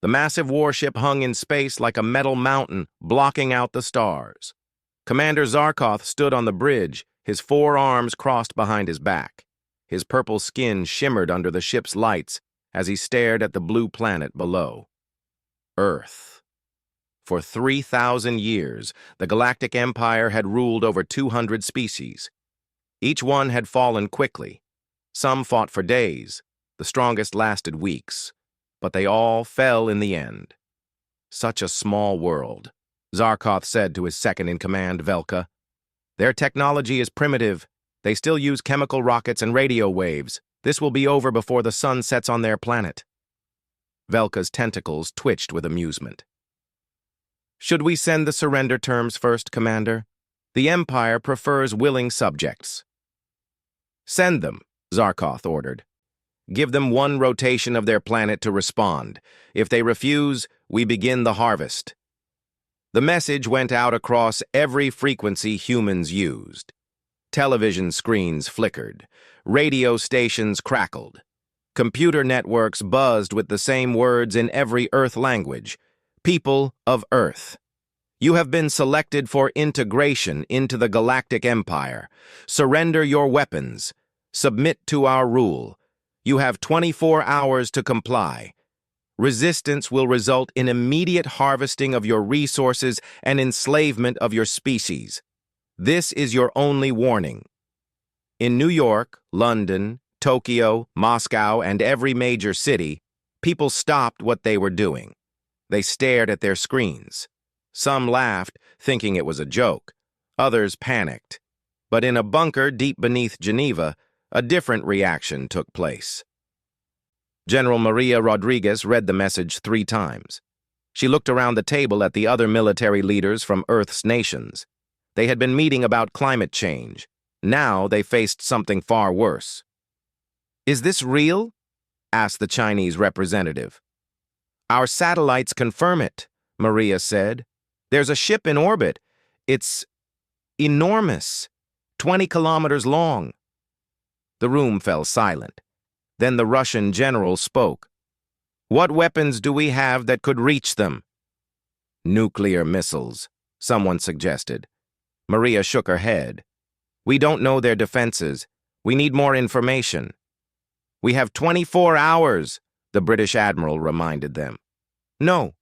The massive warship hung in space like a metal mountain, blocking out the stars. Commander Zarkoth stood on the bridge, his four arms crossed behind his back. His purple skin shimmered under the ship's lights as he stared at the blue planet below. Earth. For 3,000 years, the Galactic Empire had ruled over 200 species. Each one had fallen quickly. Some fought for days, the strongest lasted weeks, but they all fell in the end. Such a small world, Zarkoth said to his second-in-command, Velka. Their technology is primitive. They still use chemical rockets and radio waves. This will be over before the sun sets on their planet. Velka's tentacles twitched with amusement. Should we send the surrender terms first, Commander? The Empire prefers willing subjects. Send them, Zarkoth ordered. Give them one rotation of their planet to respond. If they refuse, we begin the harvest. The message went out across every frequency humans used. Television screens flickered. Radio stations crackled. Computer networks buzzed with the same words in every Earth language. People of Earth. You have been selected for integration into the Galactic Empire. Surrender your weapons. Submit to our rule. You have 24 hours to comply. Resistance will result in immediate harvesting of your resources and enslavement of your species. This is your only warning. In New York, London, Tokyo, Moscow, and every major city, people stopped what they were doing. They stared at their screens. Some laughed, thinking it was a joke. Others panicked. But in a bunker deep beneath Geneva, a different reaction took place. General Maria Rodriguez read the message 3 times. She looked around the table at the other military leaders from Earth's nations. They had been meeting about climate change. Now they faced something far worse. Is this real? Asked the Chinese representative. Our satellites confirm it, Maria said. There's a ship in orbit. It's enormous, 20 kilometers long. The room fell silent. Then the Russian general spoke. What weapons do we have that could reach them? Nuclear missiles, someone suggested. Maria shook her head. We don't know their defenses. We need more information. We have 24 hours, the British admiral reminded them. No,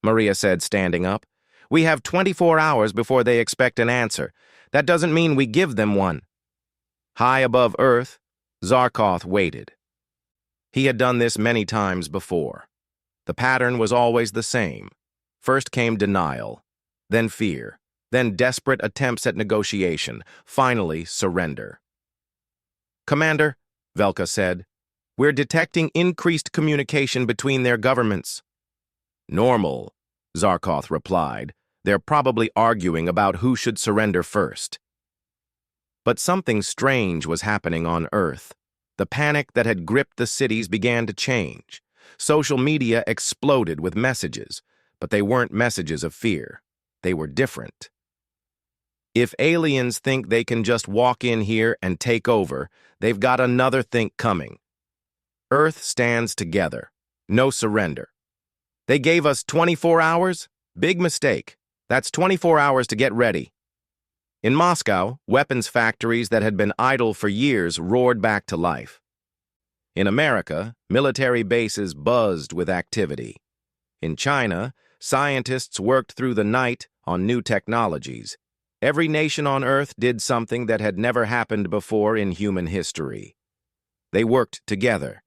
Maria said, standing up. We have 24 hours before they expect an answer. That doesn't mean we give them one. High above Earth, Zarkoth waited. He had done this many times before. The pattern was always the same. First came denial, then fear, then desperate attempts at negotiation, finally surrender. Commander, Velka said, we're detecting increased communication between their governments. Normal, Zarkoth replied. They're probably arguing about who should surrender first. But something strange was happening on Earth. The panic that had gripped the cities began to change. Social media exploded with messages, but they weren't messages of fear. They were different. If aliens think they can just walk in here and take over, they've got another think coming. Earth stands together. No surrender. They gave us 24 hours? Big mistake. That's 24 hours to get ready. In Moscow, weapons factories that had been idle for years roared back to life. In America, military bases buzzed with activity. In China, scientists worked through the night on new technologies. Every nation on Earth did something that had never happened before in human history. They worked together.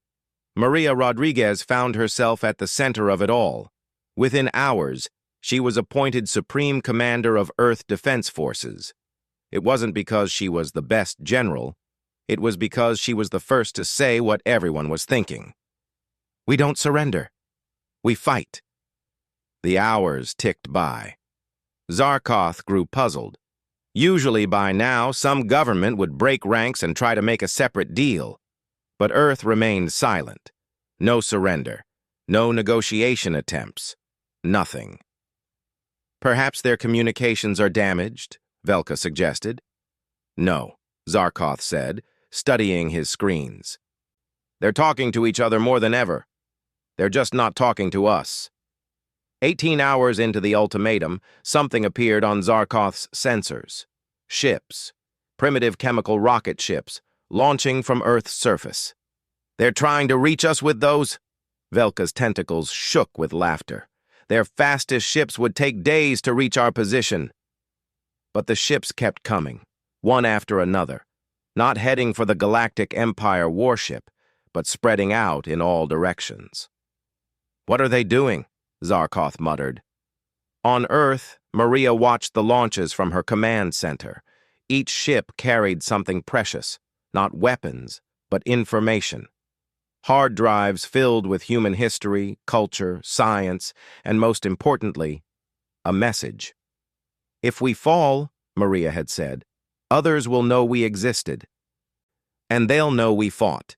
Maria Rodriguez found herself at the center of it all. Within hours, she was appointed Supreme Commander of Earth Defense Forces. It wasn't because she was the best general. It was because she was the first to say what everyone was thinking. We don't surrender. We fight. The hours ticked by. Zarkoth grew puzzled. Usually by now, some government would break ranks and try to make a separate deal. But Earth remained silent. No surrender. No negotiation attempts. Nothing. Perhaps their communications are damaged, Velka suggested. No, Zarkoth said, studying his screens. They're talking to each other more than ever. They're just not talking to us. 18 hours into the ultimatum, something appeared on Zarkoth's sensors. Ships. Primitive chemical rocket ships, launching from Earth's surface. They're trying to reach us with those? Velka's tentacles shook with laughter. Their fastest ships would take days to reach our position. But the ships kept coming, one after another, not heading for the Galactic Empire warship, but spreading out in all directions. What are they doing? Zarkoth muttered. On Earth, Maria watched the launches from her command center. Each ship carried something precious, not weapons, but information. Hard drives filled with human history, culture, science, and most importantly, a message. If we fall, Maria had said, others will know we existed. And they'll know we fought.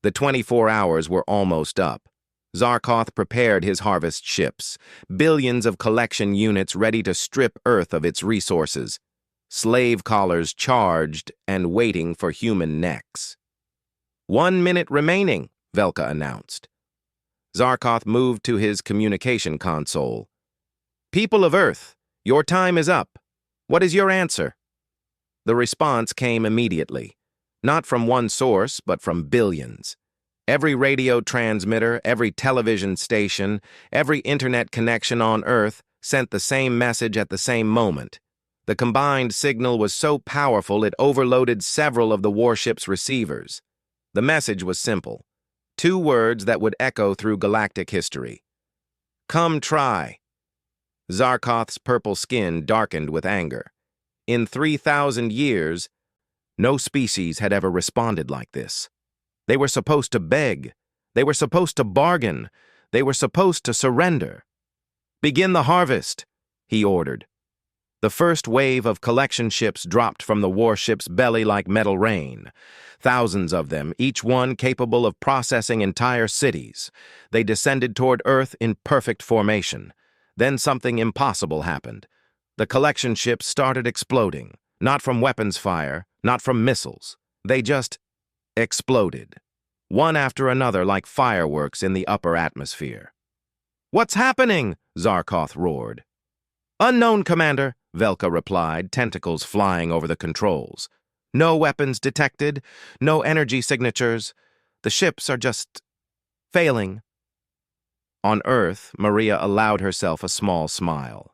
The 24 hours were almost up. Zarkoth prepared his harvest ships, billions of collection units ready to strip Earth of its resources, slave collars charged and waiting for human necks. 1 minute remaining, Velka announced. Zarkoth moved to his communication console. People of Earth, your time is up. What is your answer? The response came immediately, not from one source, but from billions. Every radio transmitter, every television station, every internet connection on Earth sent the same message at the same moment. The combined signal was so powerful it overloaded several of the warship's receivers. The message was simple. 2 words that would echo through galactic history. Come try. Zarkoth's purple skin darkened with anger. In 3,000 years, no species had ever responded like this. They were supposed to beg. They were supposed to bargain. They were supposed to surrender. Begin the harvest, he ordered. The first wave of collection ships dropped from the warship's belly like metal rain. Thousands of them, each one capable of processing entire cities. They descended toward Earth in perfect formation. Then something impossible happened. The collection ships started exploding, not from weapons fire, not from missiles. They just exploded, one after another like fireworks in the upper atmosphere. What's happening? Zarkoth roared. Unknown, Commander, Velka replied, tentacles flying over the controls. No weapons detected, no energy signatures. The ships are just failing. On Earth, Maria allowed herself a small smile.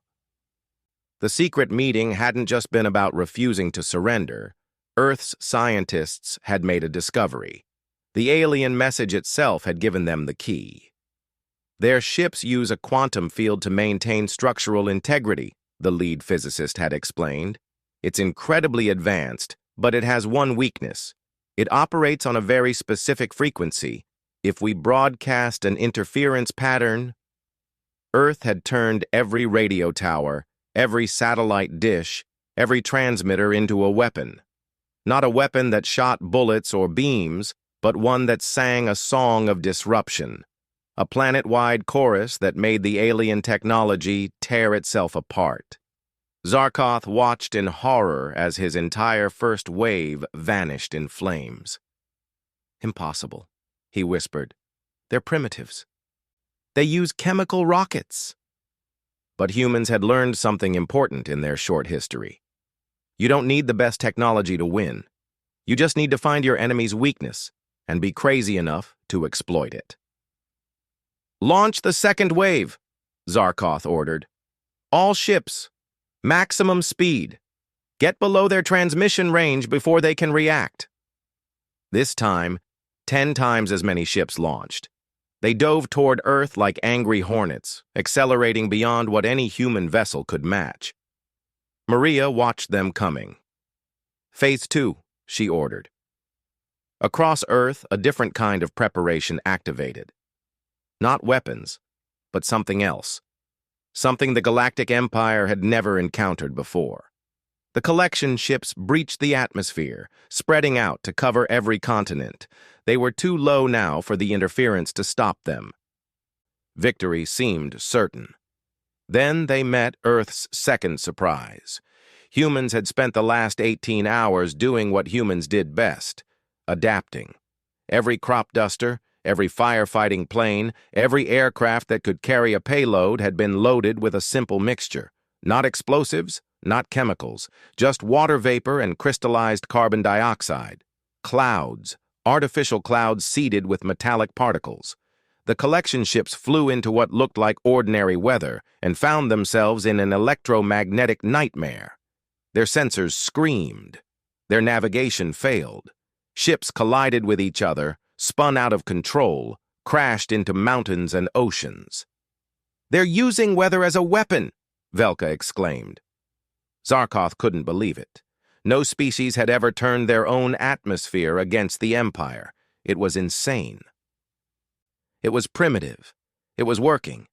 The secret meeting hadn't just been about refusing to surrender. Earth's scientists had made a discovery. The alien message itself had given them the key. Their ships use a quantum field to maintain structural integrity, the lead physicist had explained. It's incredibly advanced, but it has one weakness. It operates on a very specific frequency. If we broadcast an interference pattern, Earth had turned every radio tower, every satellite dish, every transmitter into a weapon. Not a weapon that shot bullets or beams, but one that sang a song of disruption. A planet-wide chorus that made the alien technology tear itself apart. Zarkoth watched in horror as his entire first wave vanished in flames. Impossible, he whispered. They're primitives. They use chemical rockets. But humans had learned something important in their short history. You don't need the best technology to win. You just need to find your enemy's weakness and be crazy enough to exploit it. Launch the second wave, Zarkoth ordered. All ships, maximum speed. Get below their transmission range before they can react. This time, 10 times as many ships launched. They dove toward Earth like angry hornets, accelerating beyond what any human vessel could match. Maria watched them coming. Phase 2, she ordered. Across Earth, a different kind of preparation activated. Not weapons, but something else. Something the Galactic Empire had never encountered before. The collection ships breached the atmosphere, spreading out to cover every continent. They were too low now for the interference to stop them. Victory seemed certain. Then they met Earth's second surprise. Humans had spent the last 18 hours doing what humans did best, adapting. Every crop duster, Every firefighting plane, every aircraft that could carry a payload had been loaded with a simple mixture. Not explosives, not chemicals, just water vapor and crystallized carbon dioxide. Clouds, artificial clouds seeded with metallic particles. The collection ships flew into what looked like ordinary weather and found themselves in an electromagnetic nightmare. Their sensors screamed. Their navigation failed. Ships collided with each other, spun out of control, crashed into mountains and oceans. "They're using weather as a weapon!" Velka exclaimed. Zarkoth couldn't believe it. No species had ever turned their own atmosphere against the Empire. It was insane. It was primitive. It was working.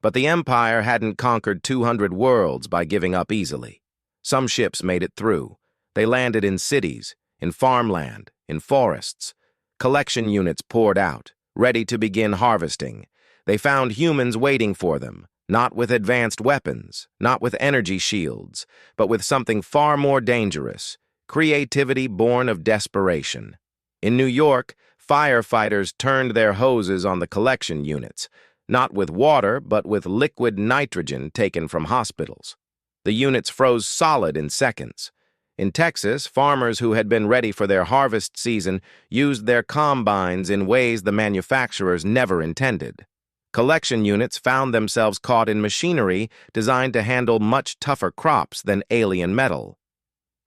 But the Empire hadn't conquered 200 worlds by giving up easily. Some ships made it through. They landed in cities, in farmland, in forests. Collection units poured out, ready to begin harvesting. They found humans waiting for them, not with advanced weapons, not with energy shields, but with something far more dangerous, creativity born of desperation. In New York, firefighters turned their hoses on the collection units, not with water, but with liquid nitrogen taken from hospitals. The units froze solid in seconds. In Texas, farmers who had been ready for their harvest season used their combines in ways the manufacturers never intended. Collection units found themselves caught in machinery designed to handle much tougher crops than alien metal.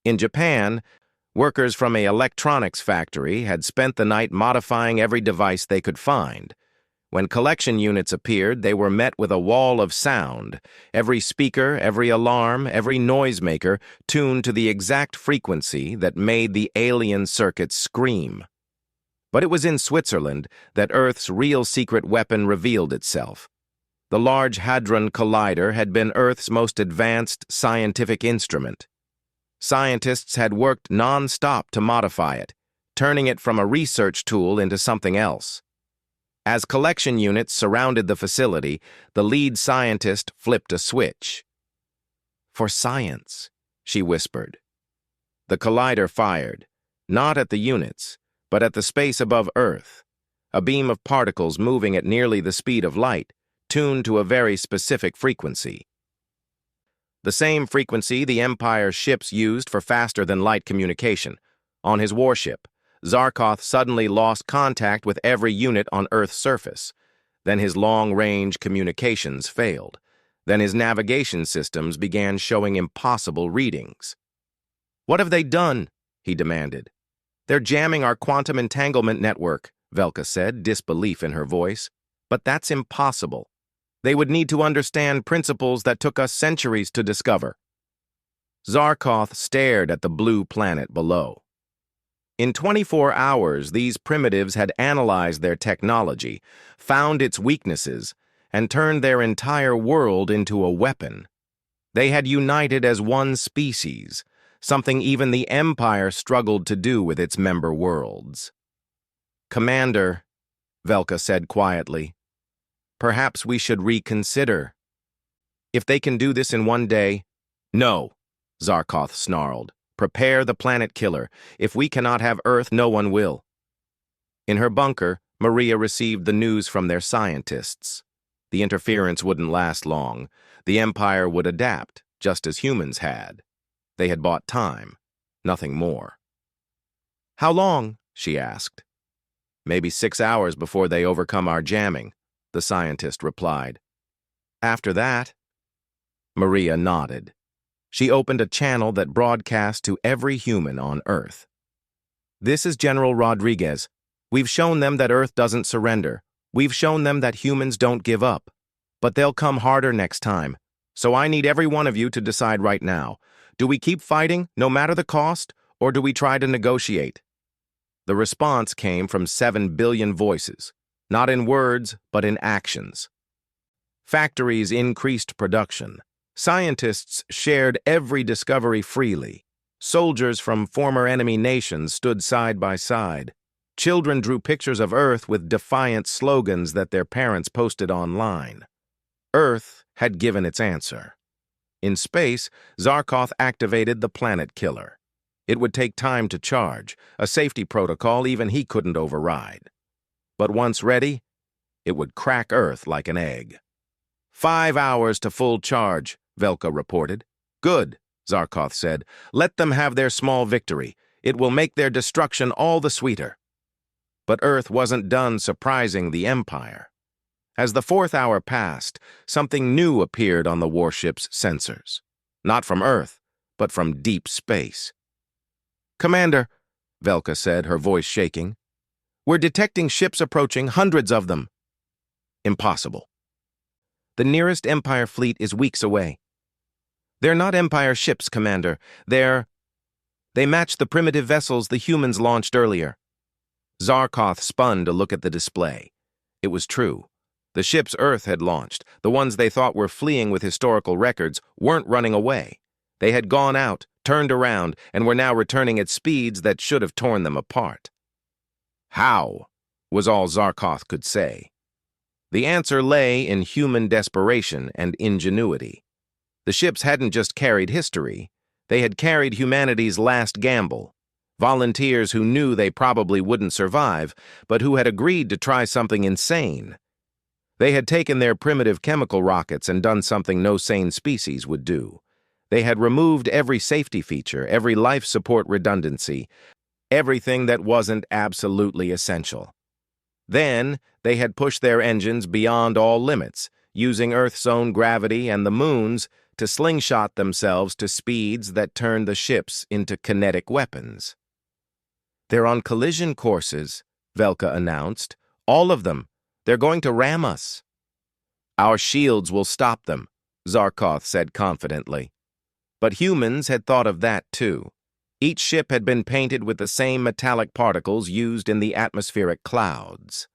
In Japan, workers from an electronics factory had spent the night modifying every device they could find. When collection units appeared, they were met with a wall of sound, every speaker, every alarm, every noisemaker tuned to the exact frequency that made the alien circuits scream. But it was in Switzerland that Earth's real secret weapon revealed itself. The Large Hadron Collider had been Earth's most advanced scientific instrument. Scientists had worked non-stop to modify it, turning it from a research tool into something else. As collection units surrounded the facility, the lead scientist flipped a switch. "For science," she whispered. The collider fired, not at the units, but at the space above Earth, a beam of particles moving at nearly the speed of light, tuned to a very specific frequency. The same frequency the Empire's ships used for faster-than-light communication. On his warship, Zarkoth suddenly lost contact with every unit on Earth's surface. Then his long-range communications failed. Then his navigation systems began showing impossible readings. "What have they done?" he demanded. "They're jamming our quantum entanglement network," Velka said, disbelief in her voice. "But that's impossible. They would need to understand principles that took us centuries to discover." Zarkoth stared at the blue planet below. In 24 hours, these primitives had analyzed their technology, found its weaknesses, and turned their entire world into a weapon. They had united as one species, something even the Empire struggled to do with its member worlds. "Commander," Velka said quietly, "perhaps we should reconsider. If they can do this in one day—" "No," Zarkoth snarled. "Prepare the planet killer. If we cannot have Earth, no one will." In her bunker, Maria received the news from their scientists. The interference wouldn't last long. The Empire would adapt, just as humans had. They had bought time, nothing more. "How long?" she asked. "Maybe 6 hours before they overcome our jamming," the scientist replied. "After that?" Maria nodded. She opened a channel that broadcast to every human on Earth. "This is General Rodriguez. We've shown them that Earth doesn't surrender. We've shown them that humans don't give up. But they'll come harder next time. So I need every one of you to decide right now. Do we keep fighting, no matter the cost, or do we try to negotiate?" The response came from 7 billion voices, not in words, but in actions. Factories increased production. Scientists shared every discovery freely. Soldiers from former enemy nations stood side by side. Children drew pictures of Earth with defiant slogans that their parents posted online. Earth had given its answer. In space, Zarkoth activated the planet killer. It would take time to charge, a safety protocol even he couldn't override. But once ready, it would crack Earth like an egg. 5 hours to full charge, Velka reported. Good, Zarkoth said. Let them have their small victory. It will make their destruction all the sweeter. But Earth wasn't done surprising the Empire. As the 4th hour passed, something new appeared on the warship's sensors. Not from Earth, but from deep space. Commander, Velka said, her voice shaking, we're detecting ships approaching, hundreds of them. Impossible. The nearest Empire fleet is weeks away. They're not Empire ships, Commander. They match the primitive vessels the humans launched earlier. Zarkoth spun to look at the display. It was true. The ships Earth had launched, the ones they thought were fleeing with historical records, weren't running away. They had gone out, turned around, and were now returning at speeds that should have torn them apart. How? Was all Zarkoth could say. The answer lay in human desperation and ingenuity. The ships hadn't just carried history, they had carried humanity's last gamble. Volunteers who knew they probably wouldn't survive, but who had agreed to try something insane. They had taken their primitive chemical rockets and done something no sane species would do. They had removed every safety feature, every life support redundancy, everything that wasn't absolutely essential. Then, they had pushed their engines beyond all limits, using Earth's own gravity and the Moon's to slingshot themselves to speeds that turned the ships into kinetic weapons. They're on collision courses, Velka announced. All of them. They're going to ram us. Our shields will stop them, Zarkoth said confidently. But humans had thought of that too. Each ship had been painted with the same metallic particles used in the atmospheric clouds.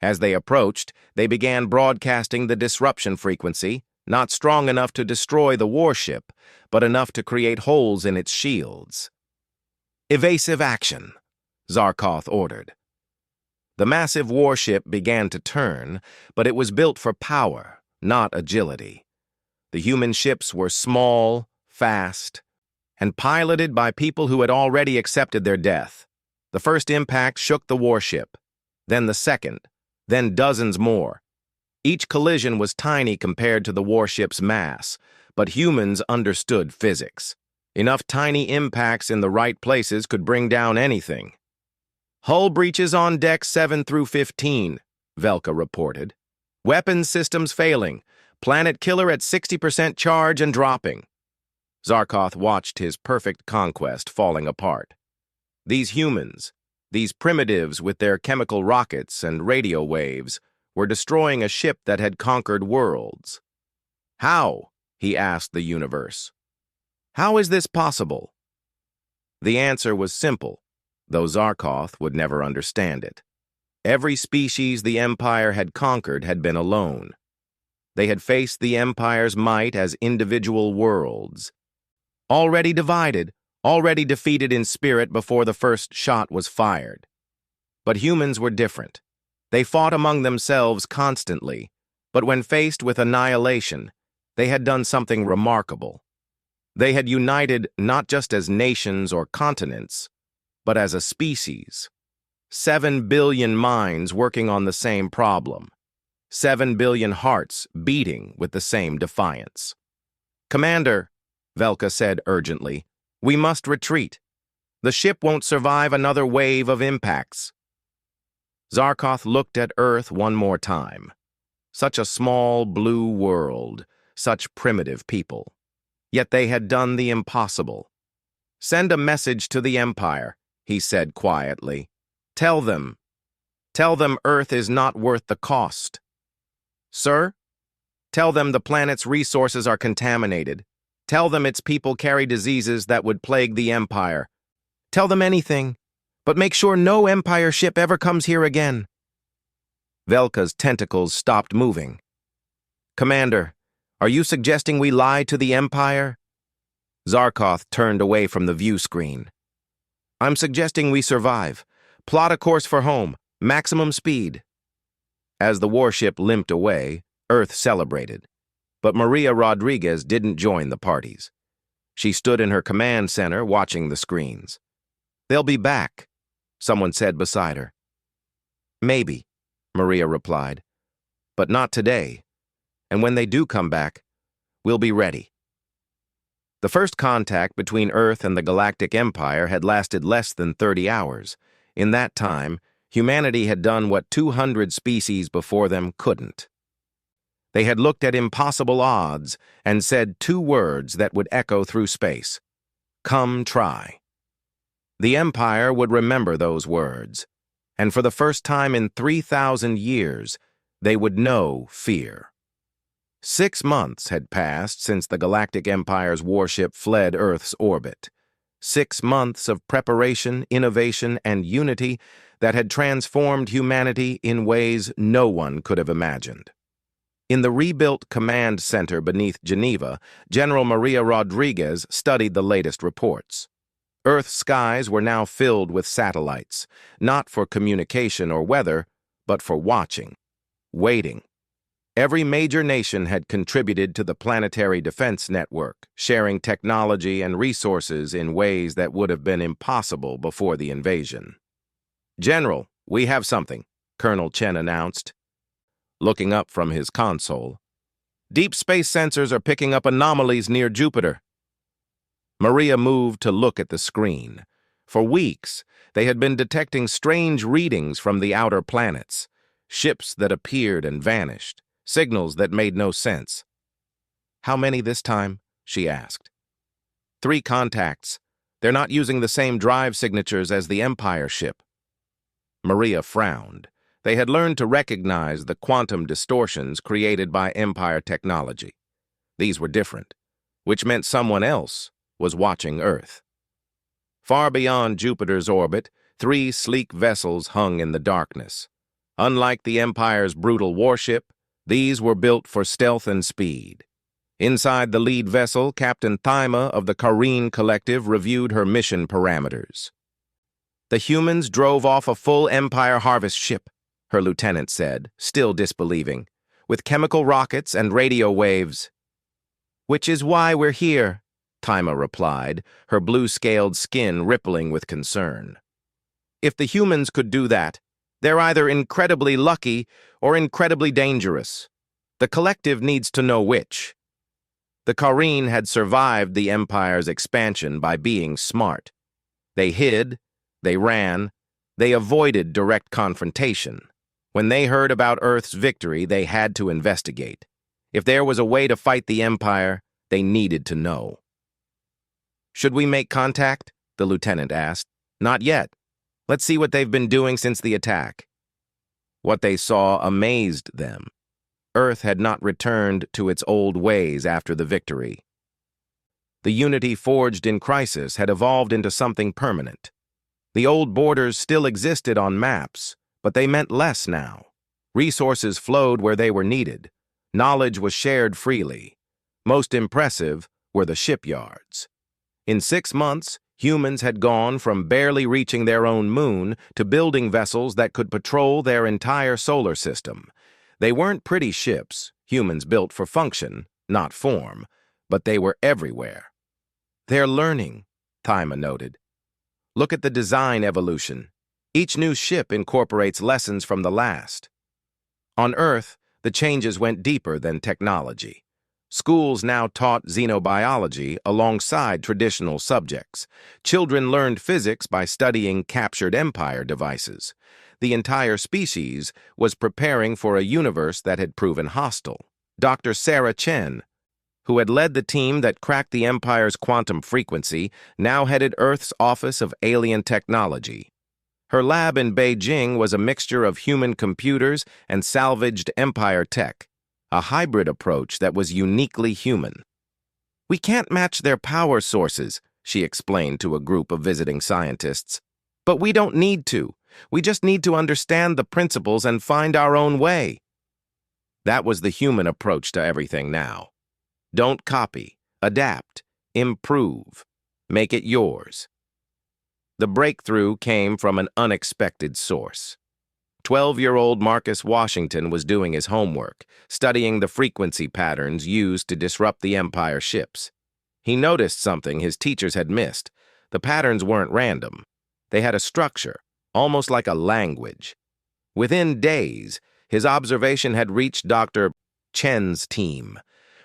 As they approached, they began broadcasting the disruption frequency, not strong enough to destroy the warship, but enough to create holes in its shields. Evasive action, Zarkoth ordered. The massive warship began to turn, but it was built for power, not agility. The human ships were small, fast, and piloted by people who had already accepted their death. The first impact shook the warship, then the second, then dozens more. Each collision was tiny compared to the warship's mass, but humans understood physics. Enough tiny impacts in the right places could bring down anything. Hull breaches on deck 7 through 15, Velka reported. Weapons systems failing. Planet killer at 60% charge and dropping. Zarkoth watched his perfect conquest falling apart. These humans, these primitives with their chemical rockets and radio waves, were destroying a ship that had conquered worlds. How? He asked the universe. How is this possible? The answer was simple, though Zarkoth would never understand it. Every species the Empire had conquered had been alone. They had faced the Empire's might as individual worlds. Already divided, already defeated in spirit before the first shot was fired. But humans were different. They fought among themselves constantly, but when faced with annihilation, they had done something remarkable. They had united not just as nations or continents, but as a species. 7 billion minds working on the same problem. 7 billion hearts beating with the same defiance. Commander, Velka said urgently, we must retreat. The ship won't survive another wave of impacts. Zarkoth looked at Earth one more time. Such a small blue world, such primitive people. Yet they had done the impossible. Send a message to the Empire, he said quietly. Tell them Earth is not worth the cost. Sir? Tell them the planet's resources are contaminated. Tell them its people carry diseases that would plague the Empire. Tell them anything, but make sure no Empire ship ever comes here again. Velka's tentacles stopped moving. Commander, are you suggesting we lie to the Empire? Zarkoth turned away from the view screen. I'm suggesting we survive. Plot a course for home, maximum speed. As the warship limped away, Earth celebrated. But Maria Rodriguez didn't join the parties. She stood in her command center watching the screens. They'll be back, someone said beside her. Maybe, Maria replied, but not today. And when they do come back, we'll be ready. The first contact between Earth and the Galactic Empire had lasted less than 30 hours. In that time, humanity had done what 200 species before them couldn't. They had looked at impossible odds and said two words that would echo through space. Come try. The Empire would remember those words, and for the first time in 3,000 years, they would know fear. 6 months had passed since the Galactic Empire's warship fled Earth's orbit. 6 months of preparation, innovation, and unity that had transformed humanity in ways no one could have imagined. In the rebuilt command center beneath Geneva, General Maria Rodriguez studied the latest reports. Earth's skies were now filled with satellites, not for communication or weather, but for watching, waiting. Every major nation had contributed to the planetary defense network, sharing technology and resources in ways that would have been impossible before the invasion. "General, we have something," Colonel Chen announced, looking up from his console. "Deep space sensors are picking up anomalies near Jupiter." Maria moved to look at the screen. For weeks, they had been detecting strange readings from the outer planets, ships that appeared and vanished, signals that made no sense. "How many this time?" she asked. "3 contacts. They're not using the same drive signatures as the Empire ship." Maria frowned. They had learned to recognize the quantum distortions created by Empire technology. These were different, which meant someone else was watching Earth. Far beyond Jupiter's orbit, 3 sleek vessels hung in the darkness. Unlike the Empire's brutal warship, these were built for stealth and speed. Inside the lead vessel, Captain Thyma of the Kareen Collective reviewed her mission parameters. "The humans drove off a full Empire harvest ship," her lieutenant said, still disbelieving, "with chemical rockets and radio waves." "Which is why we're here," Thyma replied, her blue-scaled skin rippling with concern. "If the humans could do that, they're either incredibly lucky or incredibly dangerous. The Collective needs to know which." The Kareen had survived the Empire's expansion by being smart. They hid, they ran, they avoided direct confrontation. When they heard about Earth's victory, they had to investigate. If there was a way to fight the Empire, they needed to know. "Should we make contact?" the lieutenant asked. "Not yet. Let's see what they've been doing since the attack." What they saw amazed them. Earth had not returned to its old ways after the victory. The unity forged in crisis had evolved into something permanent. The old borders still existed on maps, but they meant less now. Resources flowed where they were needed. Knowledge was shared freely. Most impressive were the shipyards. In 6 months, humans had gone from barely reaching their own moon to building vessels that could patrol their entire solar system. They weren't pretty ships, humans built for function, not form, but they were everywhere. "They're learning," Thyma noted. "Look at the design evolution. Each new ship incorporates lessons from the last." On Earth, the changes went deeper than technology. Schools now taught xenobiology alongside traditional subjects. Children learned physics by studying captured Empire devices. The entire species was preparing for a universe that had proven hostile. Dr. Sarah Chen, who had led the team that cracked the Empire's quantum frequency, now headed Earth's Office of Alien Technology. Her lab in Beijing was a mixture of human computers and salvaged Empire tech, a hybrid approach that was uniquely human. "We can't match their power sources," she explained to a group of visiting scientists. "But we don't need to. We just need to understand the principles and find our own way." That was the human approach to everything now. Don't copy, adapt, improve, make it yours. The breakthrough came from an unexpected source. 12-year-old Marcus Washington was doing his homework, studying the frequency patterns used to disrupt the Empire ships. He noticed something his teachers had missed. The patterns weren't random. They had a structure, almost like a language. Within days, his observation had reached Dr. Chen's team.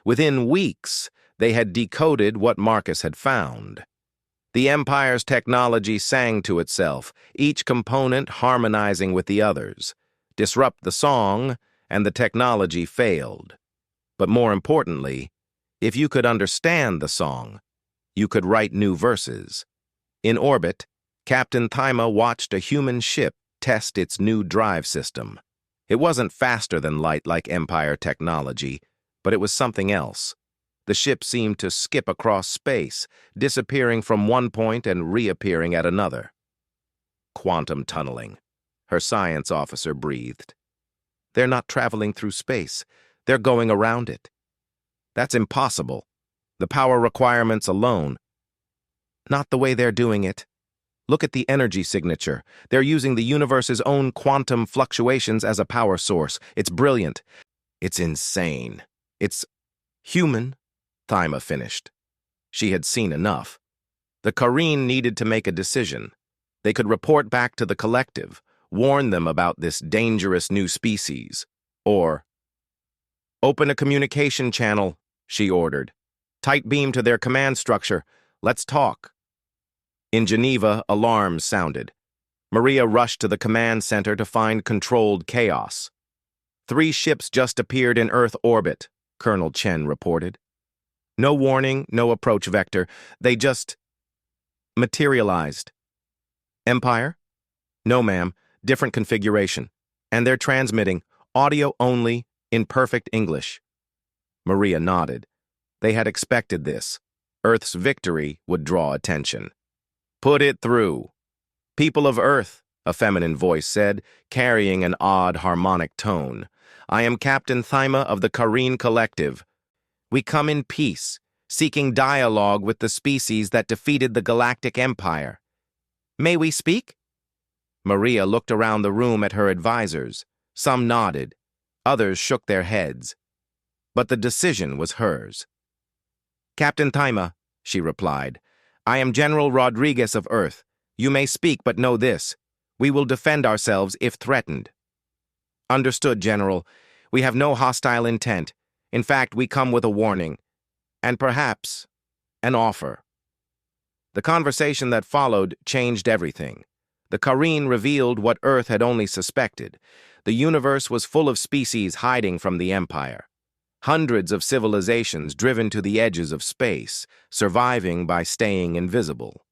Within weeks, they had decoded what Marcus had found. The Empire's technology sang to itself, each component harmonizing with the others. Disrupt the song, and the technology failed. But more importantly, if you could understand the song, you could write new verses. In orbit, Captain Thyma watched a human ship test its new drive system. It wasn't faster than light like Empire technology, but it was something else. The ship seemed to skip across space, disappearing from one point and reappearing at another. Quantum tunneling, her science officer breathed. They're not traveling through space. They're going around it. That's impossible. The power requirements alone. Not the way they're doing it. Look at the energy signature. They're using the universe's own quantum fluctuations as a power source. It's brilliant. It's insane. It's human, Thyma finished. She had seen enough. The Kareen needed to make a decision. They could report back to the collective, warn them about this dangerous new species, or open a communication channel, she ordered. Tight beam to their command structure. Let's talk. In Geneva, alarms sounded. Maria rushed to the command center to find controlled chaos. 3 ships just appeared in Earth orbit, Colonel Chen reported. No warning, no approach vector. They just materialized. Empire? No, ma'am. Different configuration. And they're transmitting, audio only, in perfect English. Maria nodded. They had expected this. Earth's victory would draw attention. Put it through. People of Earth, a feminine voice said, carrying an odd harmonic tone. I am Captain Thyma of the Kareen Collective. We come in peace, seeking dialogue with the species that defeated the Galactic Empire. May we speak? Maria looked around the room at her advisors. Some nodded. Others shook their heads. But the decision was hers. Captain Thyma, she replied, I am General Rodriguez of Earth. You may speak, but know this. We will defend ourselves if threatened. Understood, General. We have no hostile intent. In fact, we come with a warning. And perhaps an offer. The conversation that followed changed everything. The Kareen revealed what Earth had only suspected. The universe was full of species hiding from the Empire. Hundreds of civilizations driven to the edges of space, surviving by staying invisible.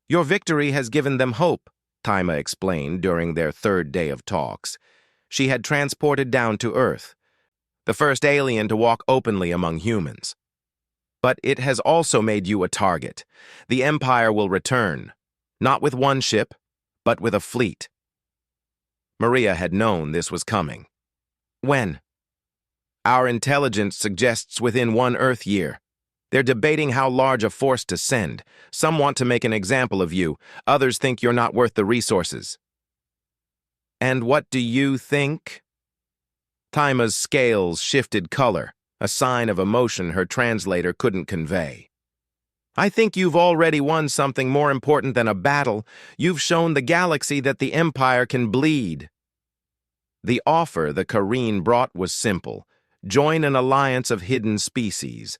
Your victory has given them hope, Thyma explained during their 3rd day of talks. She had transported down to Earth, the first alien to walk openly among humans. But it has also made you a target. The Empire will return, not with one ship, but with a fleet. Maria had known this was coming. When? Our intelligence suggests within 1 Earth year. They're debating how large a force to send. Some want to make an example of you. Others think you're not worth the resources. And what do you think? Thyma's scales shifted color, a sign of emotion her translator couldn't convey. I think you've already won something more important than a battle. You've shown the galaxy that the Empire can bleed. The offer the Kareen brought was simple. Join an alliance of hidden species.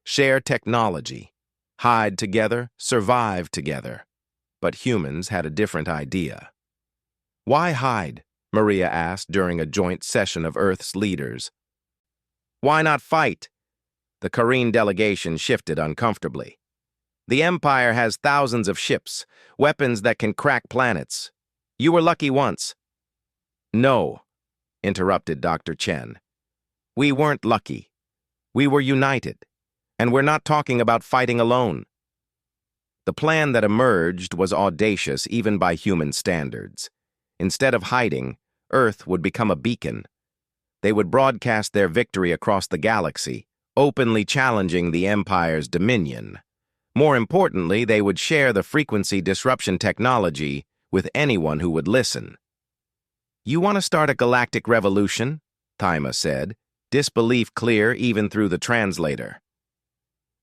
Share technology. Hide together, survive together. But humans had a different idea. Why hide? Maria asked during a joint session of Earth's leaders. Why not fight? The Kareen delegation shifted uncomfortably. The Empire has thousands of ships, weapons that can crack planets. You were lucky once. No, interrupted Dr. Chen. We weren't lucky. We were united. And we're not talking about fighting alone. The plan that emerged was audacious even by human standards. Instead of hiding, Earth would become a beacon. They would broadcast their victory across the galaxy, openly challenging the Empire's dominion. More importantly, they would share the frequency disruption technology with anyone who would listen. You want to start a galactic revolution? Thyma said, disbelief clear even through the translator.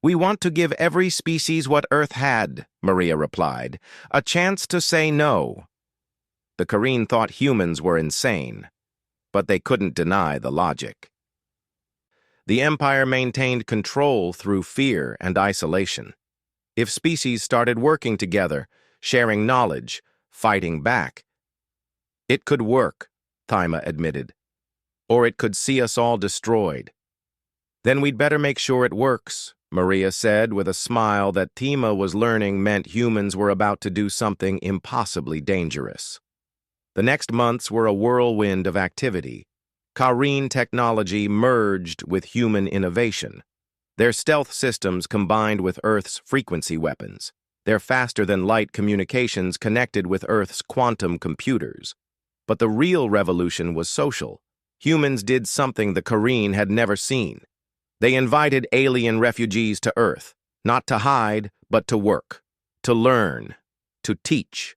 We want to give every species what Earth had, Maria replied, a chance to say no. The Kareen thought humans were insane, but they couldn't deny the logic. The Empire maintained control through fear and isolation. If species started working together, sharing knowledge, fighting back, it could work, Thyma admitted. Or it could see us all destroyed. Then we'd better make sure it works, Maria said with a smile that Thyma was learning meant humans were about to do something impossibly dangerous. The next months were a whirlwind of activity. Kareen technology merged with human innovation. Their stealth systems combined with Earth's frequency weapons. Their faster-than-light communications connected with Earth's quantum computers. But the real revolution was social. Humans did something the Kareen had never seen. They invited alien refugees to Earth, not to hide, but to work, to learn, to teach.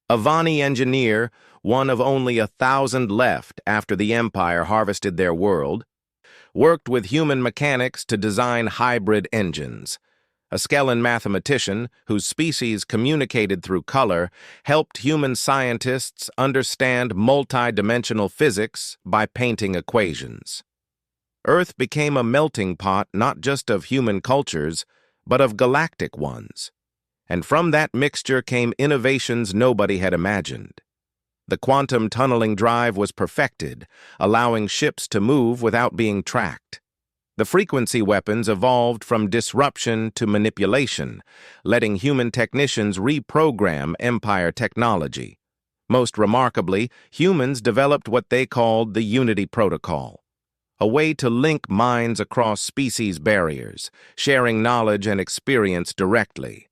A Vani engineer, one of only 1,000 left after the Empire harvested their world, worked with human mechanics to design hybrid engines. A Skellan mathematician, whose species communicated through color, helped human scientists understand multi-dimensional physics by painting equations. Earth became a melting pot not just of human cultures, but of galactic ones. And from that mixture came innovations nobody had imagined. The quantum tunneling drive was perfected, allowing ships to move without being tracked. The frequency weapons evolved from disruption to manipulation, letting human technicians reprogram Empire technology. Most remarkably, humans developed what they called the Unity Protocol, a way to link minds across species barriers, sharing knowledge and experience directly.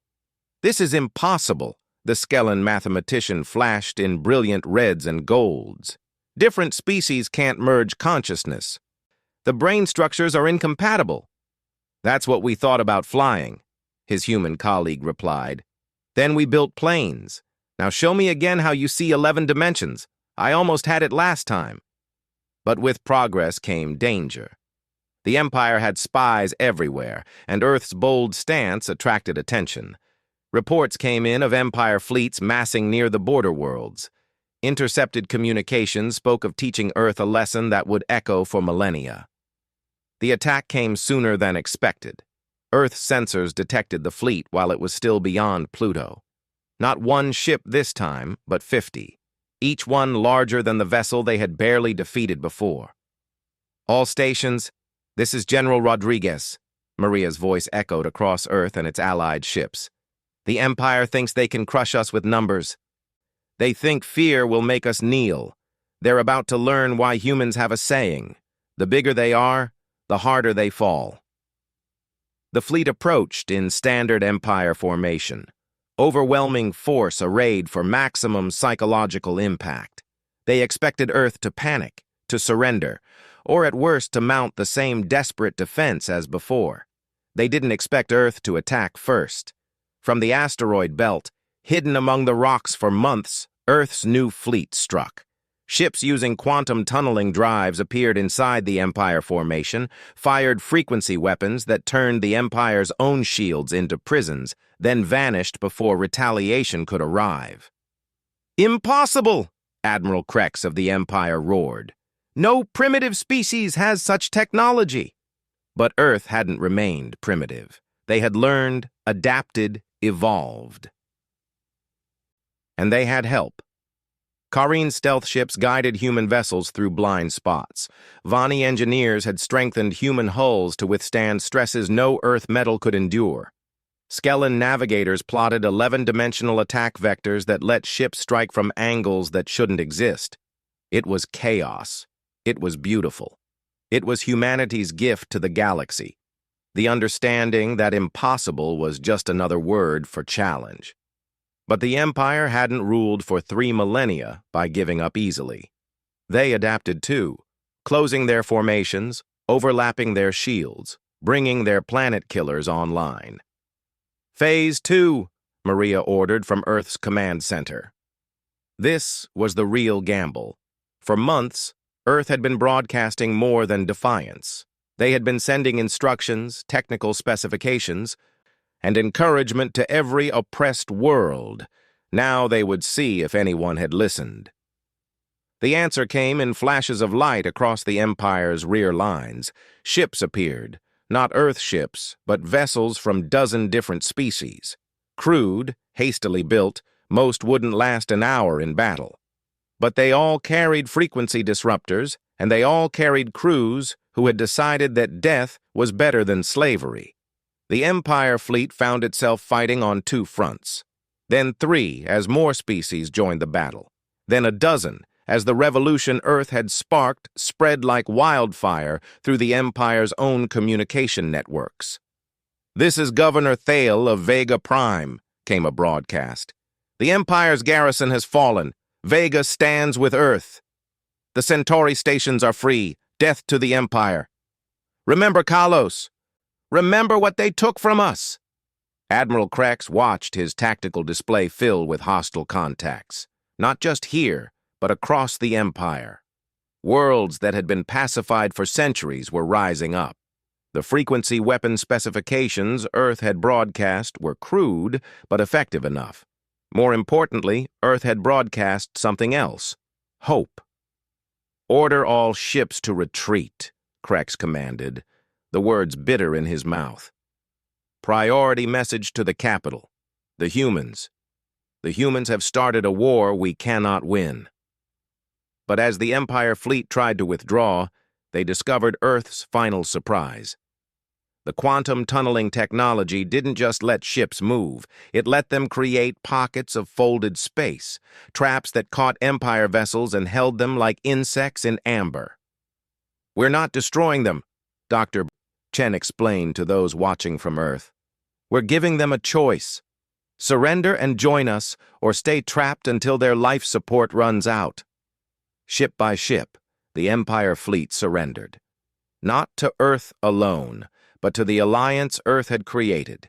"This is impossible," the Skellan mathematician flashed in brilliant reds and golds. "Different species can't merge consciousness. The brain structures are incompatible." "That's what we thought about flying," his human colleague replied. "Then we built planes. Now show me again how you see 11 dimensions. I almost had it last time." But with progress came danger. The Empire had spies everywhere, and Earth's bold stance attracted attention. Reports came in of Empire fleets massing near the border worlds. Intercepted communications spoke of teaching Earth a lesson that would echo for millennia. The attack came sooner than expected. Earth's sensors detected the fleet while it was still beyond Pluto. Not one ship this time, but 50, each one larger than the vessel they had barely defeated before. "All stations, this is General Rodriguez," Maria's voice echoed across Earth and its allied ships. "The Empire thinks they can crush us with numbers. They think fear will make us kneel. They're about to learn why humans have a saying: the bigger they are, the harder they fall." The fleet approached in standard Empire formation. Overwhelming force arrayed for maximum psychological impact. They expected Earth to panic, to surrender, or at worst to mount the same desperate defense as before. They didn't expect Earth to attack first. From the asteroid belt, hidden among the rocks for months, Earth's new fleet struck. Ships using quantum tunneling drives appeared inside the Empire formation, fired frequency weapons that turned the Empire's own shields into prisons, then vanished before retaliation could arrive. "Impossible!" Admiral Krex of the Empire roared. "No primitive species has such technology." But Earth hadn't remained primitive. They had learned, adapted, evolved. And they had help. Kareen stealth ships guided human vessels through blind spots. Vani engineers had strengthened human hulls to withstand stresses no Earth metal could endure. Skellan navigators plotted 11-dimensional attack vectors that let ships strike from angles that shouldn't exist. It was chaos. It was beautiful. It was humanity's gift to the galaxy. The understanding that impossible was just another word for challenge. But the Empire hadn't ruled for 3 millennia by giving up easily. They adapted too, closing their formations, overlapping their shields, bringing their planet killers online. "Phase 2, Maria ordered from Earth's command center. This was the real gamble. For months, Earth had been broadcasting more than defiance. They had been sending instructions, technical specifications, and encouragement to every oppressed world. Now they would see if anyone had listened. The answer came in flashes of light across the Empire's rear lines. Ships appeared, not Earth ships, but vessels from dozen different species. Crude, hastily built, most wouldn't last an hour in battle. But they all carried frequency disruptors, and they all carried crews who had decided that death was better than slavery. The Empire fleet found itself fighting on 2 fronts. Then 3, as more species joined the battle. Then a dozen, as the revolution Earth had sparked spread like wildfire through the Empire's own communication networks. "This is Governor Thale of Vega Prime," came a broadcast. "The Empire's garrison has fallen. Vega stands with Earth. The Centauri stations are free. Death to the Empire. Remember Kalos. Remember what they took from us." Admiral Krex watched his tactical display fill with hostile contacts, not just here, but across the Empire. Worlds that had been pacified for centuries were rising up. The frequency weapon specifications Earth had broadcast were crude, but effective enough. More importantly, Earth had broadcast something else: hope. "Order all ships to retreat," Krex commanded, the words bitter in his mouth. "Priority message to the capital. The humans. The humans have started a war we cannot win." But as the Empire fleet tried to withdraw, they discovered Earth's final surprise. The quantum tunneling technology didn't just let ships move, it let them create pockets of folded space, traps that caught Empire vessels and held them like insects in amber. "We're not destroying them," Dr. Chen explained to those watching from Earth. "We're giving them a choice. Surrender and join us, or stay trapped until their life support runs out." Ship by ship, the Empire fleet surrendered. Not to Earth alone, but to the alliance Earth had created.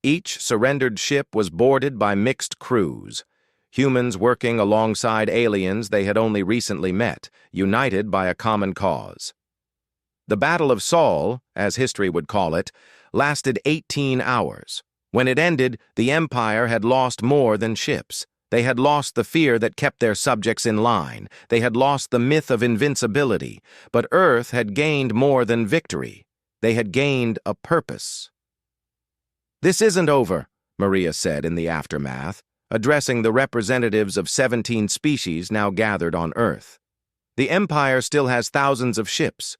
Each surrendered ship was boarded by mixed crews, humans working alongside aliens they had only recently met, united by a common cause. The Battle of Saul, as history would call it, lasted 18 hours. When it ended, the Empire had lost more than ships. They had lost the fear that kept their subjects in line. They had lost the myth of invincibility. But Earth had gained more than victory. They had gained a purpose. "This isn't over," Maria said in the aftermath, addressing the representatives of 17 species now gathered on Earth. "The Empire still has thousands of ships,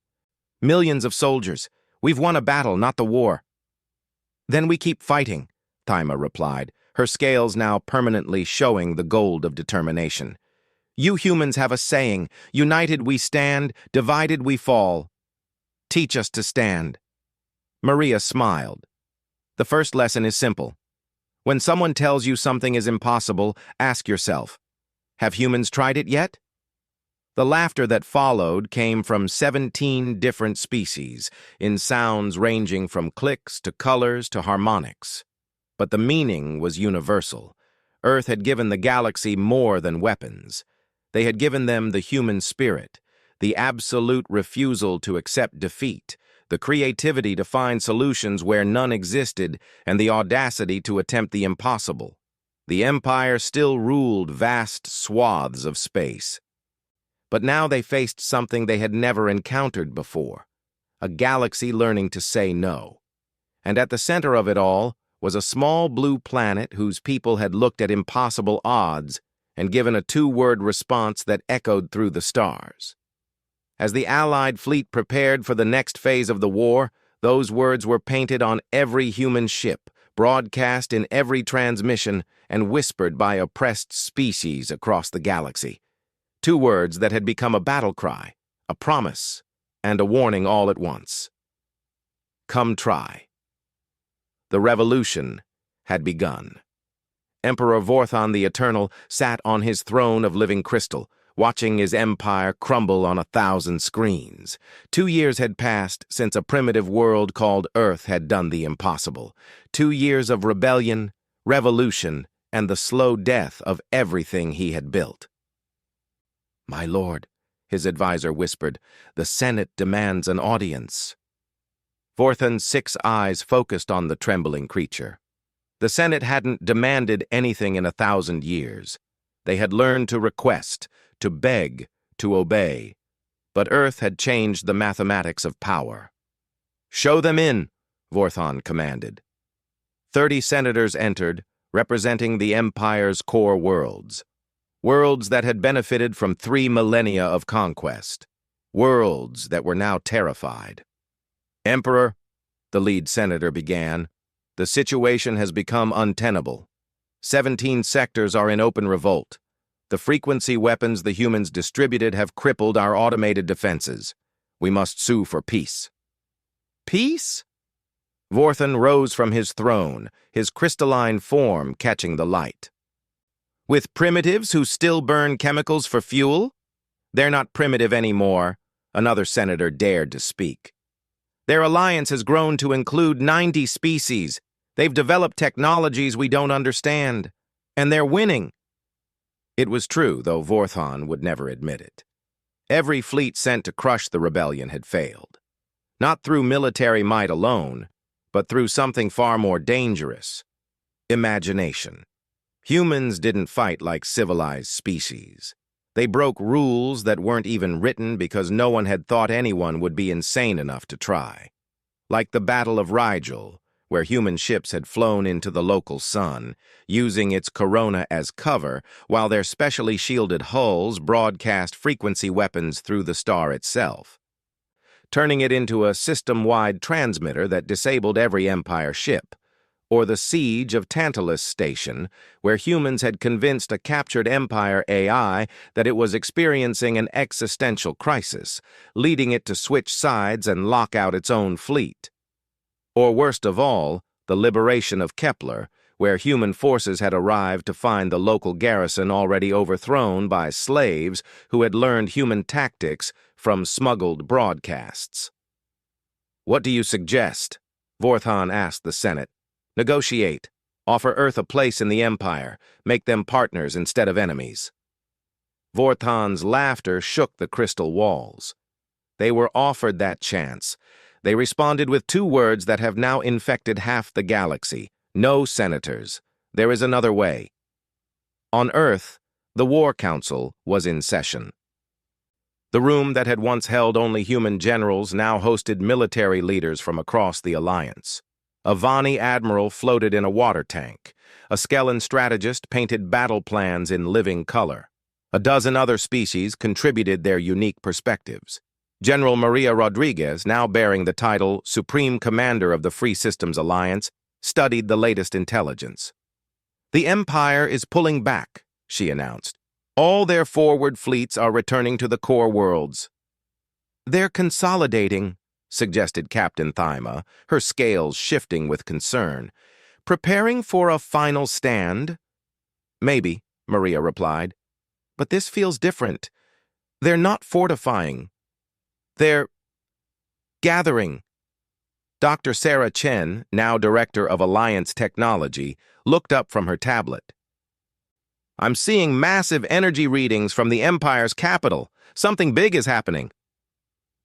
millions of soldiers. We've won a battle, not the war." "Then we keep fighting," Thyma replied, her scales now permanently showing the gold of determination. "You humans have a saying, united we stand, divided we fall. Teach us to stand." Maria smiled. "The first lesson is simple. When someone tells you something is impossible, ask yourself, have humans tried it yet?" The laughter that followed came from 17 different species, in sounds ranging from clicks to colors to harmonics. But the meaning was universal. Earth had given the galaxy more than weapons. They had given them the human spirit, the absolute refusal to accept defeat, the creativity to find solutions where none existed, and the audacity to attempt the impossible. The Empire still ruled vast swaths of space. But now they faced something they had never encountered before, a galaxy learning to say no. And at the center of it all was a small blue planet whose people had looked at impossible odds and given a 2-word response that echoed through the stars. As the Allied fleet prepared for the next phase of the war, those words were painted on every human ship, broadcast in every transmission, and whispered by oppressed species across the galaxy. 2 words that had become a battle cry, a promise, and a warning all at once. Come try. The revolution had begun. Emperor Vorthon the Eternal sat on his throne of living crystal, watching his empire crumble on 1,000 screens. 2 years had passed since a primitive world called Earth had done the impossible. 2 years of rebellion, revolution, and the slow death of everything he had built. "My lord," his advisor whispered, "the Senate demands an audience." Vorthon's 6 eyes focused on the trembling creature. The Senate hadn't demanded anything in 1,000 years. They had learned to request, to beg, to obey. But Earth had changed the mathematics of power. "Show them in," Vorthon commanded. 30 senators entered, representing the Empire's core worlds. Worlds that had benefited from 3 millennia of conquest. Worlds that were now terrified. "Emperor," the lead senator began, "the situation has become untenable. 17 sectors are in open revolt. The frequency weapons the humans distributed have crippled our automated defenses. We must sue for peace." "Peace?" Vorthon rose from his throne, his crystalline form catching the light. "With primitives who still burn chemicals for fuel? They're not primitive anymore," another senator dared to speak. "Their alliance has grown to include 90 species. They've developed technologies we don't understand. And they're winning." It was true, though Vorthon would never admit it. Every fleet sent to crush the rebellion had failed. Not through military might alone, but through something far more dangerous: imagination. Humans didn't fight like civilized species. They broke rules that weren't even written because no one had thought anyone would be insane enough to try. Like the Battle of Rigel, where human ships had flown into the local sun, using its corona as cover, while their specially shielded hulls broadcast frequency weapons through the star itself, turning it into a system-wide transmitter that disabled every Empire ship. Or the siege of Tantalus Station, where humans had convinced a captured Empire AI that it was experiencing an existential crisis, leading it to switch sides and lock out its own fleet. Or worst of all, the liberation of Kepler, where human forces had arrived to find the local garrison already overthrown by slaves who had learned human tactics from smuggled broadcasts. "What do you suggest?" Vorthon asked the Senate. "Negotiate. Offer Earth a place in the Empire. Make them partners instead of enemies." Vorthon's laughter shook the crystal walls. They were offered that chance. They responded with 2 words that have now infected half the galaxy. "No, senators. There is another way." On Earth, the War Council was in session. The room that had once held only human generals now hosted military leaders from across the Alliance. A Vani admiral floated in a water tank. A Skellan strategist painted battle plans in living color. A dozen other species contributed their unique perspectives. General Maria Rodriguez, now bearing the title Supreme Commander of the Free Systems Alliance, studied the latest intelligence. "The Empire is pulling back," she announced. "All their forward fleets are returning to the core worlds." "They're consolidating," suggested Captain Thyma, her scales shifting with concern. "Preparing for a final stand?" "Maybe," Maria replied. "But this feels different. They're not fortifying. They're gathering." Dr. Sarah Chen, now Director of Alliance Technology, looked up from her tablet. "I'm seeing massive energy readings from the Empire's capital. Something big is happening."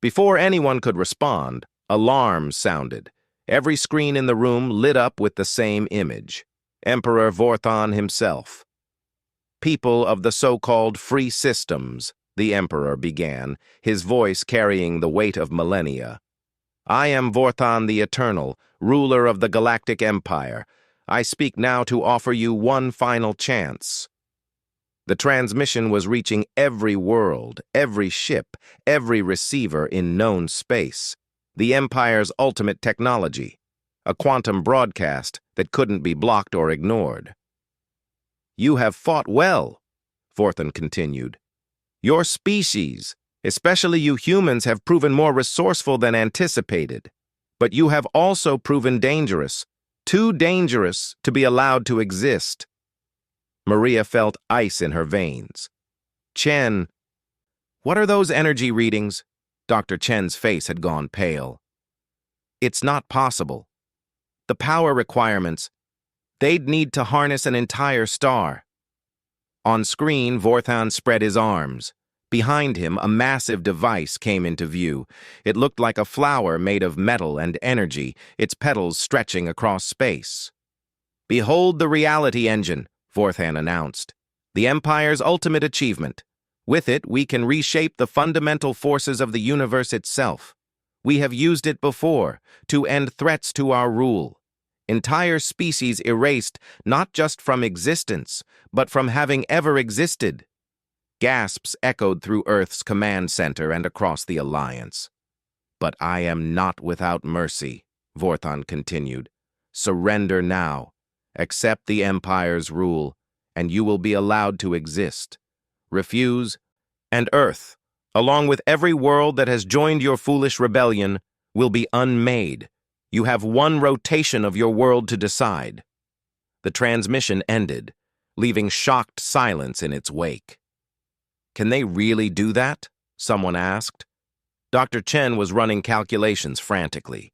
Before anyone could respond, alarms sounded. Every screen in the room lit up with the same image: Emperor Vorthon himself. "People of the so-called free systems," the Emperor began, his voice carrying the weight of millennia. "I am Vorthon the Eternal, ruler of the Galactic Empire. I speak now to offer you one final chance." The transmission was reaching every world, every ship, every receiver in known space. The Empire's ultimate technology, a quantum broadcast that couldn't be blocked or ignored. "You have fought well," Vorthon continued. "Your species, especially you humans, have proven more resourceful than anticipated. But you have also proven dangerous, too dangerous to be allowed to exist." Maria felt ice in her veins. "Chen, what are those energy readings?" Dr. Chen's face had gone pale. "It's not possible. The power requirements, they'd need to harness an entire star." On screen, Vorthon spread his arms. Behind him, a massive device came into view. It looked like a flower made of metal and energy, its petals stretching across space. Behold the reality engine, Vorthan announced. The Empire's ultimate achievement. With it, we can reshape the fundamental forces of the universe itself. We have used it before to end threats to our rule. Entire species erased not just from existence, but from having ever existed. Gasps echoed through Earth's command center and across the Alliance. But I am not without mercy, Vorthan continued. Surrender now. Accept the Empire's rule, and you will be allowed to exist. Refuse, and Earth, along with every world that has joined your foolish rebellion, will be unmade. You have one rotation of your world to decide. The transmission ended, leaving shocked silence in its wake. Can they really do that? Someone asked. Dr. Chen was running calculations frantically.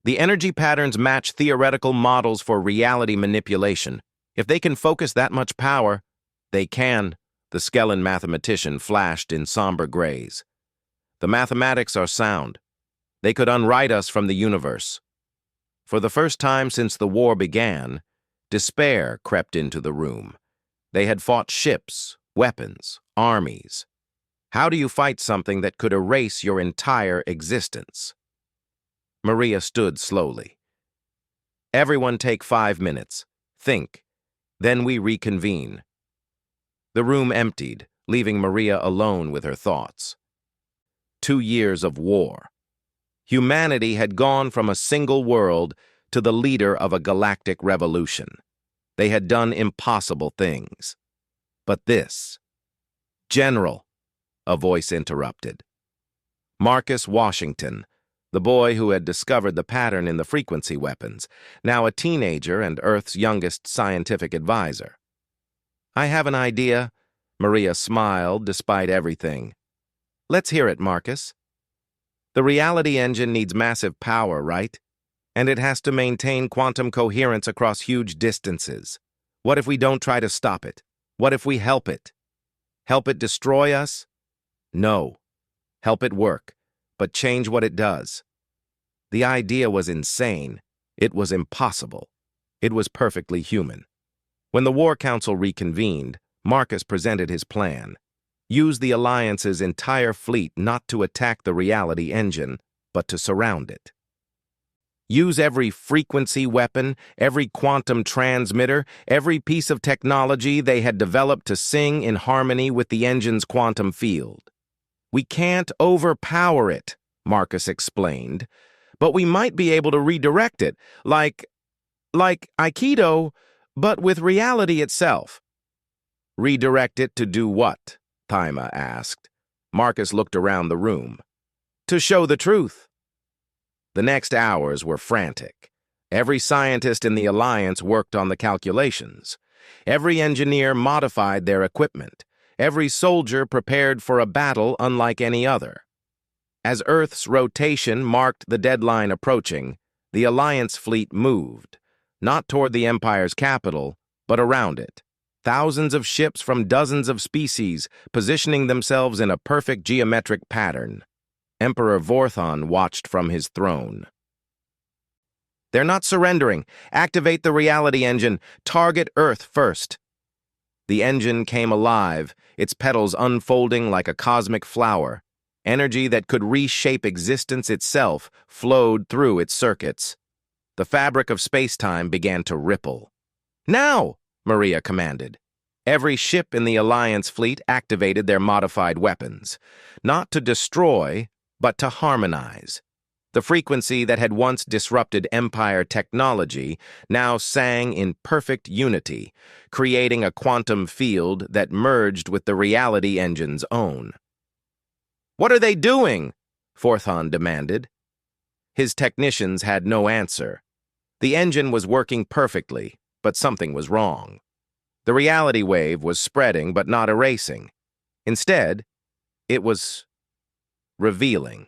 The energy patterns match theoretical models for reality manipulation. If they can focus that much power, they can, the Skellen mathematician flashed in somber grays. The mathematics are sound. They could unwrite us from the universe. For the first time since the war began, despair crept into the room. They had fought ships, weapons, armies. How do you fight something that could erase your entire existence? Maria stood slowly. Everyone take 5 minutes. Think. Then we reconvene. The room emptied, leaving Maria alone with her thoughts. 2 years of war. Humanity had gone from a single world to the leader of a galactic revolution. They had done impossible things. But this... General, a voice interrupted. Marcus Washington, the boy who had discovered the pattern in the frequency weapons, now a teenager and Earth's youngest scientific advisor. I have an idea, Maria smiled despite everything. Let's hear it, Marcus. The reality engine needs massive power, right? And it has to maintain quantum coherence across huge distances. What if we don't try to stop it? What if we help it? Help it destroy us? No. Help it work, but change what it does. The idea was insane. It was impossible. It was perfectly human. When the War Council reconvened, Marcus presented his plan. Use the Alliance's entire fleet not to attack the reality engine, but to surround it. Use every frequency weapon, every quantum transmitter, every piece of technology they had developed to sing in harmony with the engine's quantum field. We can't overpower it, Marcus explained, but we might be able to redirect it, like Aikido, but with reality itself. Redirect it to do what? Thyma asked. Marcus looked around the room. To show the truth. The next hours were frantic. Every scientist in the Alliance worked on the calculations. Every engineer modified their equipment. Every soldier prepared for a battle unlike any other. As Earth's rotation marked the deadline approaching, the Alliance fleet moved, not toward the Empire's capital, but around it. Thousands of ships from dozens of species, positioning themselves in a perfect geometric pattern. Emperor Vorthan watched from his throne. They're not surrendering. Activate the reality engine. Target Earth first. The engine came alive, its petals unfolding like a cosmic flower. Energy that could reshape existence itself flowed through its circuits. The fabric of space-time began to ripple. Now! Maria commanded. Every ship in the Alliance fleet activated their modified weapons, not to destroy, but to harmonize. The frequency that had once disrupted Empire technology now sang in perfect unity, creating a quantum field that merged with the reality engine's own. What are they doing? Vorthan demanded. His technicians had no answer. The engine was working perfectly, but something was wrong. The reality wave was spreading but not erasing. Instead, it was revealing.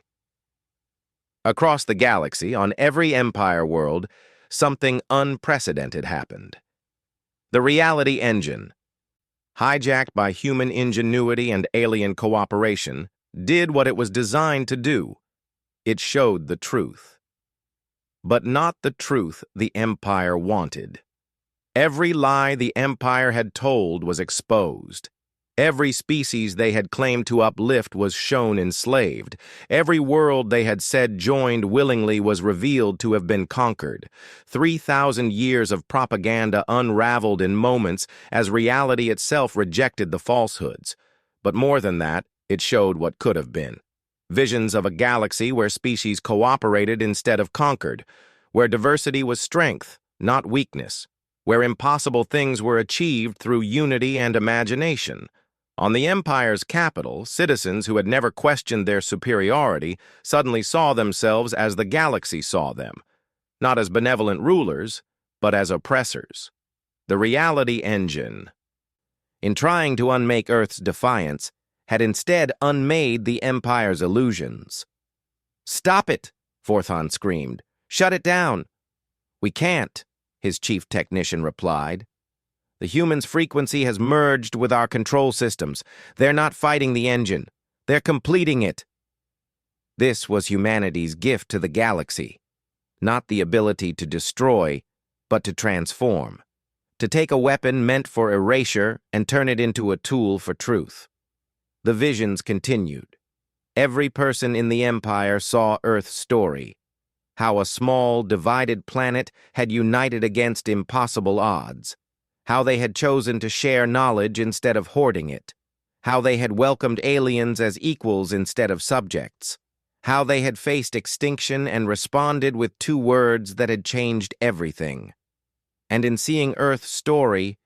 Across the galaxy, on every Empire world, something unprecedented happened. The reality engine, hijacked by human ingenuity and alien cooperation, did what it was designed to do. It showed the truth. But not the truth the Empire wanted. Every lie the Empire had told was exposed. Every species they had claimed to uplift was shown enslaved. Every world they had said joined willingly was revealed to have been conquered. 3,000 years of propaganda unraveled in moments as reality itself rejected the falsehoods. But more than that, it showed what could have been. Visions of a galaxy where species cooperated instead of conquered, where diversity was strength, not weakness, where impossible things were achieved through unity and imagination. On the Empire's capital, citizens who had never questioned their superiority suddenly saw themselves as the galaxy saw them, not as benevolent rulers, but as oppressors. The reality engine, in trying to unmake Earth's defiance, had instead unmade the Empire's illusions. "Stop it!" Vorthon screamed. "Shut it down!" "We can't," his chief technician replied. "The humans' frequency has merged with our control systems. They're not fighting the engine. They're completing it." This was humanity's gift to the galaxy. Not the ability to destroy, but to transform. To take a weapon meant for erasure and turn it into a tool for truth. The visions continued. Every person in the Empire saw Earth's story. How a small, divided planet had united against impossible odds. How they had chosen to share knowledge instead of hoarding it. How they had welcomed aliens as equals instead of subjects. How they had faced extinction and responded with 2 words that had changed everything. And in seeing Earth's story,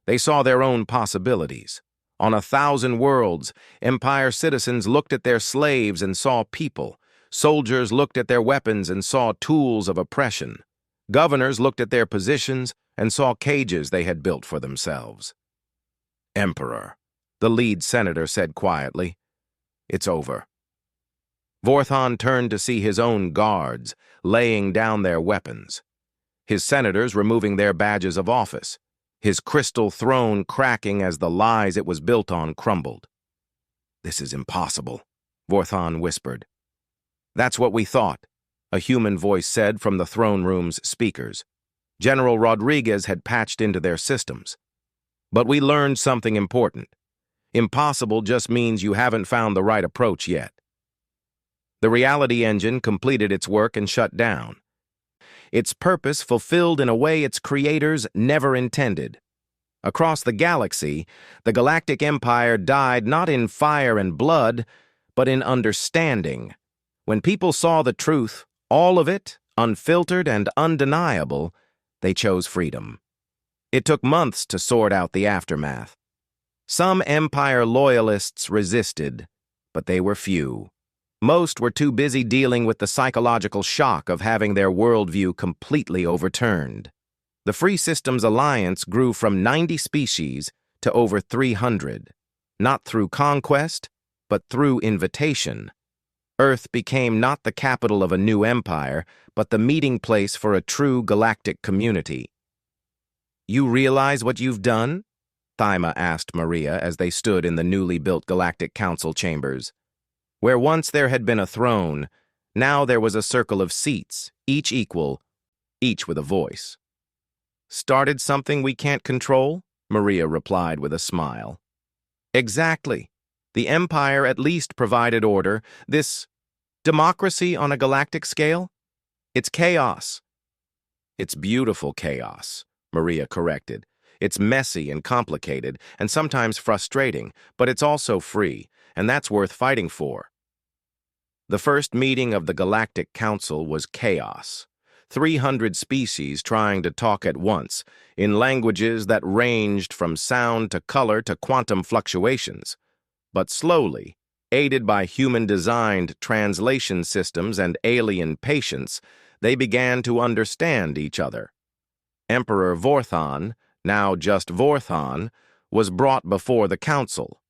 they saw their own possibilities. On 1,000 worlds, Empire citizens looked at their slaves and saw people. Soldiers looked at their weapons and saw tools of oppression. Governors looked at their positions and saw cages they had built for themselves. "Emperor," the lead senator said quietly, "it's over." Vorthon turned to see his own guards laying down their weapons, his senators removing their badges of office, his crystal throne cracking as the lies it was built on crumbled. "This is impossible," Vorthon whispered. "That's what we thought," a human voice said from the throne room's speakers. General Rodriguez had patched into their systems. "But we learned something important. Impossible just means you haven't found the right approach yet." The reality engine completed its work and shut down. Its purpose fulfilled in a way its creators never intended. Across the galaxy, the Galactic Empire died not in fire and blood, but in understanding. When people saw the truth, all of it, unfiltered and undeniable, they chose freedom. It took months to sort out the aftermath. Some Empire loyalists resisted, but they were few. Most were too busy dealing with the psychological shock of having their worldview completely overturned. The Free Systems Alliance grew from 90 species to over 300, not through conquest, but through invitation. Earth became not the capital of a new empire, but the meeting place for a true galactic community. "You realize what you've done?" Thyma asked Maria as they stood in the newly built Galactic Council chambers. Where once there had been a throne, now there was a circle of seats, each equal, each with a voice. "Started something we can't control?" Maria replied with a smile. "Exactly. The Empire at least provided order. This democracy on a galactic scale? It's chaos." "It's beautiful chaos," Maria corrected. "It's messy and complicated, and sometimes frustrating, but it's also free, and that's worth fighting for." The first meeting of the Galactic Council was chaos. 300 species trying to talk at once, in languages that ranged from sound to color to quantum fluctuations. But slowly, aided by human-designed translation systems and alien patience, they began to understand each other. Emperor Vorthon, now just Vorthon, was brought before the council.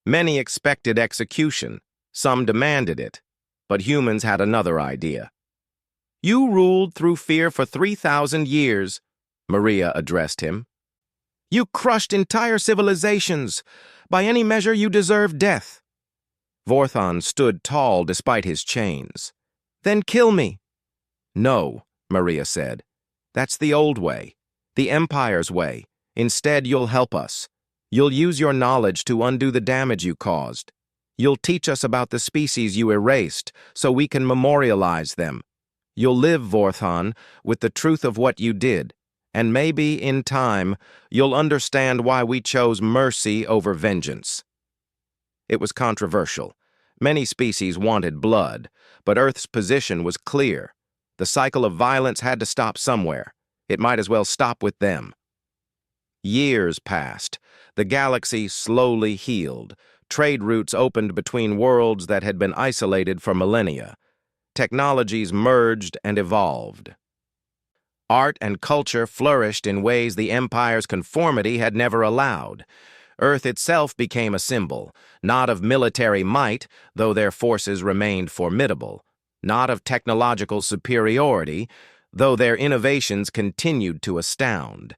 Many expected execution, some demanded it, but humans had another idea. "You ruled through fear for 3,000 years, Maria addressed him. "You crushed entire civilizations. By any measure, you deserve death." Vorthon stood tall despite his chains. "Then kill me." "No," Maria said. "That's the old way. The Empire's way. Instead, you'll help us. You'll use your knowledge to undo the damage you caused. You'll teach us about the species you erased, so we can memorialize them. You'll live, Vorthon, with the truth of what you did, and maybe, in time, you'll understand why we chose mercy over vengeance. It was controversial. Many species wanted blood, but Earth's position was clear. The cycle of violence had to stop somewhere. It might as well stop with them. Years passed. The galaxy slowly healed. Trade routes opened between worlds that had been isolated for millennia. Technologies merged and evolved. Art and culture flourished in ways the Empire's conformity had never allowed. Earth itself became a symbol, not of military might, though their forces remained formidable, not of technological superiority, though their innovations continued to astound,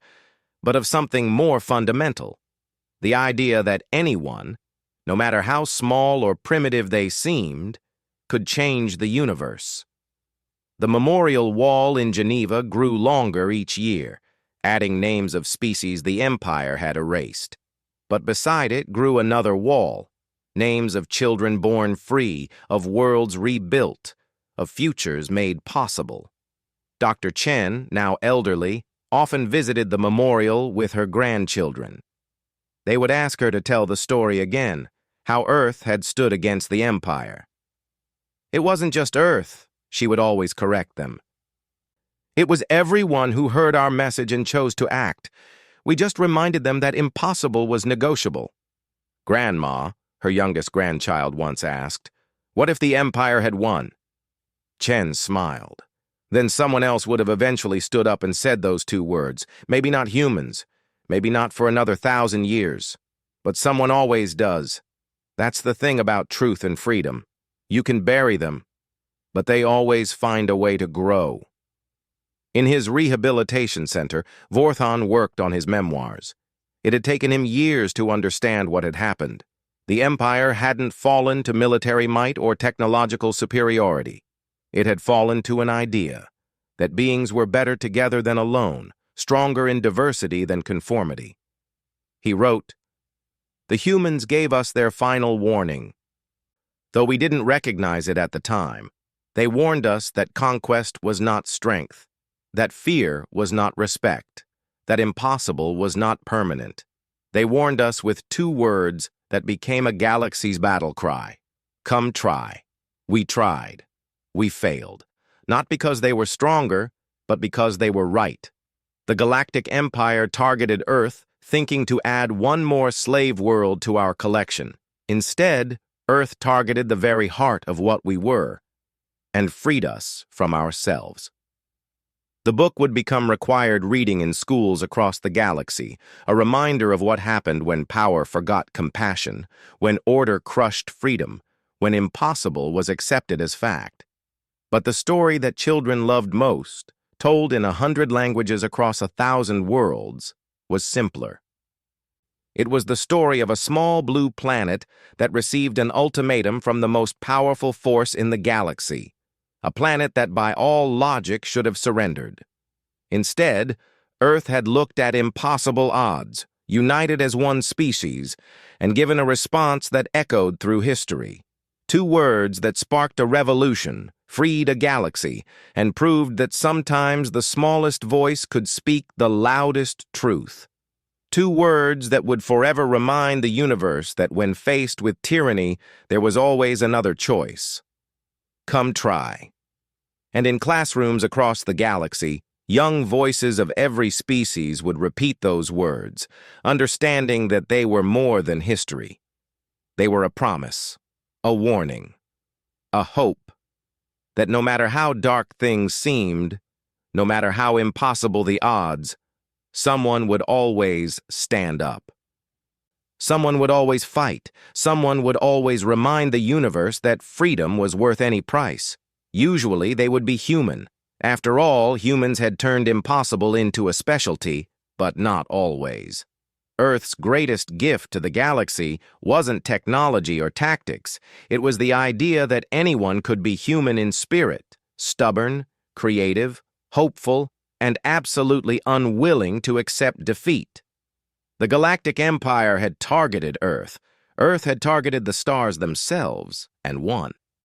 but of something more fundamental, the idea that anyone, no matter how small or primitive they seemed, could change the universe. The memorial wall in Geneva grew longer each year, adding names of species the Empire had erased. But beside it grew another wall, names of children born free, of worlds rebuilt, of futures made possible. Dr. Chen, now elderly, often visited the memorial with her grandchildren. They would ask her to tell the story again, how Earth had stood against the Empire. It wasn't just Earth, she would always correct them. It was everyone who heard our message and chose to act. We just reminded them that impossible was negotiable. Grandma, her youngest grandchild, once asked, "What if the Empire had won?" Chen smiled. Then someone else would have eventually stood up and said those two words. Maybe not humans, maybe not for another 1,000 years, but someone always does. That's the thing about truth and freedom. You can bury them, but they always find a way to grow. In his rehabilitation center, Vorthon worked on his memoirs. It had taken him years to understand what had happened. The Empire hadn't fallen to military might or technological superiority. It had fallen to an idea that beings were better together than alone, stronger in diversity than conformity. He wrote, "The humans gave us their final warning. Though we didn't recognize it at the time, they warned us that conquest was not strength, that fear was not respect, that impossible was not permanent. They warned us with two words that became a galaxy's battle cry. Come try. We tried. We failed. Not because they were stronger, but because they were right. The Galactic Empire targeted Earth, thinking to add one more slave world to our collection. Instead, Earth targeted the very heart of what we were, and freed us from ourselves." The book would become required reading in schools across the galaxy, a reminder of what happened when power forgot compassion, when order crushed freedom, when impossible was accepted as fact. But the story that children loved most, told in 100 languages across 1,000 worlds, was simpler. It was the story of a small blue planet that received an ultimatum from the most powerful force in the galaxy, a planet that by all logic should have surrendered. Instead, Earth had looked at impossible odds, united as one species, and given a response that echoed through history. Two words that sparked a revolution, freed a galaxy, and proved that sometimes the smallest voice could speak the loudest truth. Two words that would forever remind the universe that when faced with tyranny, there was always another choice. Come try. And in classrooms across the galaxy, young voices of every species would repeat those words, understanding that they were more than history. They were a promise, a warning, a hope, that no matter how dark things seemed, no matter how impossible the odds, someone would always stand up. Someone would always fight. Someone would always remind the universe that freedom was worth any price. Usually, they would be human. After all, humans had turned impossible into a specialty, but not always. Earth's greatest gift to the galaxy wasn't technology or tactics. It was the idea that anyone could be human in spirit, stubborn, creative, hopeful, and absolutely unwilling to accept defeat. The Galactic Empire had targeted Earth. Earth had targeted the stars themselves and won.